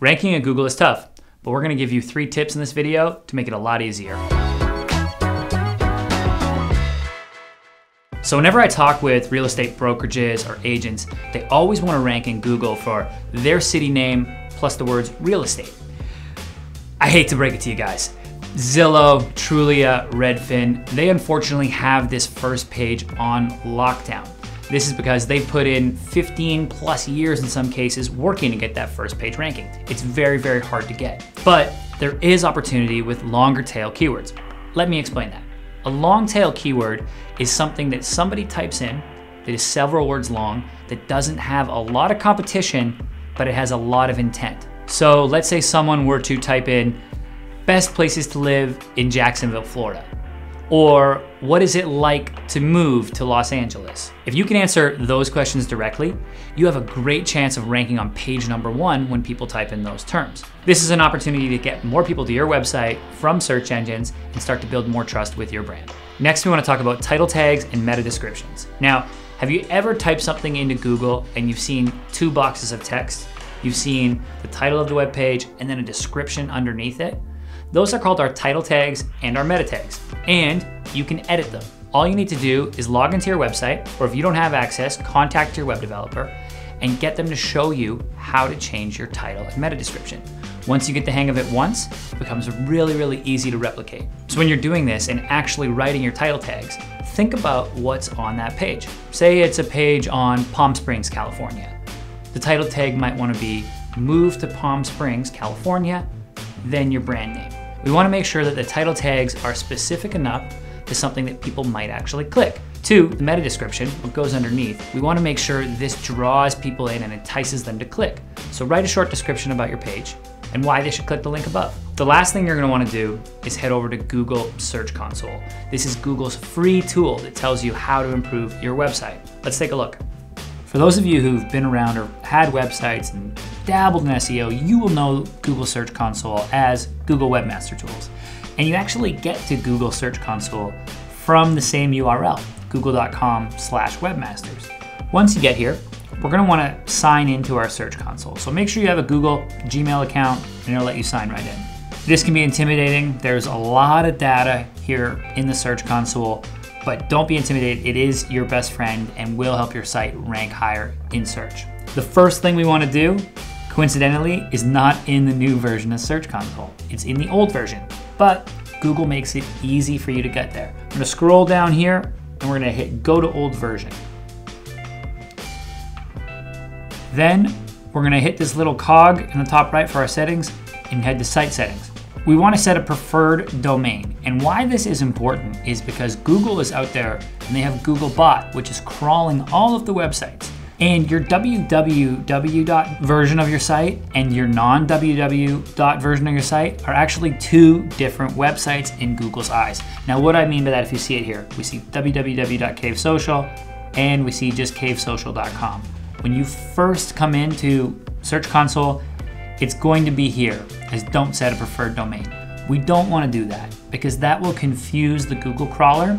Ranking at Google is tough, but we're gonna give you 3 tips in this video to make it a lot easier. So whenever I talk with real estate brokerages or agents, they always wanna rank in Google for their city name plus the words real estate. I hate to break it to you guys. Zillow, Trulia, Redfin, they unfortunately have this first page on lockdown. This is because they've put in 15 plus years in some cases working to get that first page ranking. It's very, very hard to get. But there is opportunity with longer tail keywords. Let me explain that. A long tail keyword is something that somebody types in that is several words long, that doesn't have a lot of competition, but it has a lot of intent. So let's say someone were to type in best places to live in Jacksonville, Florida, or what is it like to move to Los Angeles? If you can answer those questions directly, you have a great chance of ranking on page number 1 when people type in those terms. This is an opportunity to get more people to your website from search engines and start to build more trust with your brand. Next, we want to talk about title tags and meta descriptions. Now, have you ever typed something into Google and you've seen 2 boxes of text? You've seen the title of the web page and then a description underneath it? Those are called our title tags and our meta tags, and you can edit them. All you need to do is log into your website, or if you don't have access, contact your web developer and get them to show you how to change your title and meta description. Once you get the hang of it once, it becomes really, really easy to replicate. So when you're doing this and actually writing your title tags, think about what's on that page. Say it's a page on Palm Springs, California. The title tag might want to be move to Palm Springs, California, then your brand name. We want to make sure that the title tags are specific enough to something that people might actually click. 2, the meta description, what goes underneath. We want to make sure this draws people in and entices them to click. So write a short description about your page and why they should click the link above. The last thing you're going to want to do is head over to Google Search Console. This is Google's free tool that tells you how to improve your website. Let's take a look. For those of you who've been around or had websites and dabbled in SEO, you will know Google Search Console as Google Webmaster Tools. And you actually get to Google Search Console from the same URL, google.com/webmasters. Once you get here, we're gonna wanna sign into our Search Console. So make sure you have a Google Gmail account and it'll let you sign right in. This can be intimidating. There's a lot of data here in the Search Console, but don't be intimidated. It is your best friend and will help your site rank higher in search. The first thing we want to do, coincidentally, is not in the new version of Search Console. It's in the old version, but Google makes it easy for you to get there. We're going to scroll down here and we're going to hit go to old version. Then we're going to hit this little cog in the top right for our settings and head to site settings. We want to set a preferred domain. And why this is important is because Google is out there and they have Googlebot, which is crawling all of the websites. And your www version of your site and your non-www version of your site are actually 2 different websites in Google's eyes. Now, what I mean by that, if you see it here, we see www.cavesocial and we see just cavesocial.com. When you first come into Search Console, it's going to be here as don't set a preferred domain. We don't want to do that because that will confuse the Google crawler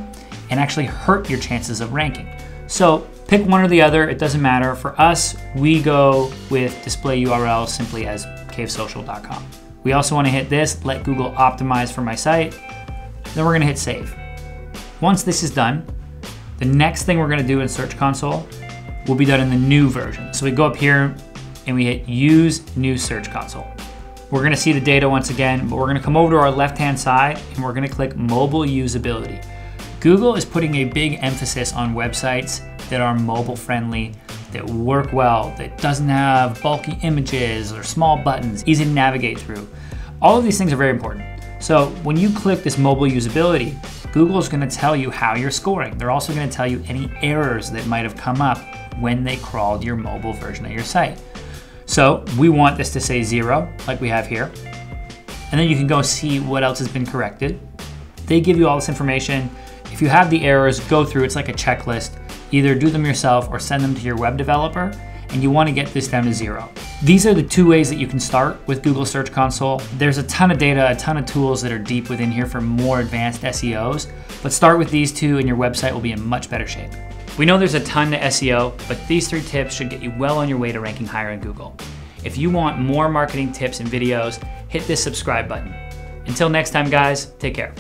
and actually hurt your chances of ranking. So pick one or the other, it doesn't matter. For us, we go with display URL simply as cavesocial.com. We also want to hit this, let Google optimize for my site. Then we're going to hit save. Once this is done, the next thing we're going to do in Search Console will be done in the new version. So we go up here and we hit use new Search Console. We're gonna see the data once again, but we're gonna come over to our left-hand side and we're gonna click mobile usability. Google is putting a big emphasis on websites that are mobile friendly, that work well, that doesn't have bulky images or small buttons, easy to navigate through. All of these things are very important. So when you click this mobile usability, Google is gonna tell you how you're scoring. They're also gonna tell you any errors that might have come up when they crawled your mobile version of your site. So we want this to say 0, like we have here. And then you can go see what else has been corrected. They give you all this information. If you have the errors, go through, it's like a checklist. Either do them yourself or send them to your web developer, and you want to get this down to 0. These are the 2 ways that you can start with Google Search Console. There's a ton of data, a ton of tools that are deep within here for more advanced SEOs, but start with these 2 and your website will be in much better shape. We know there's a ton to SEO, but these 3 tips should get you well on your way to ranking higher in Google. If you want more marketing tips and videos, hit this subscribe button. Until next time, guys, take care.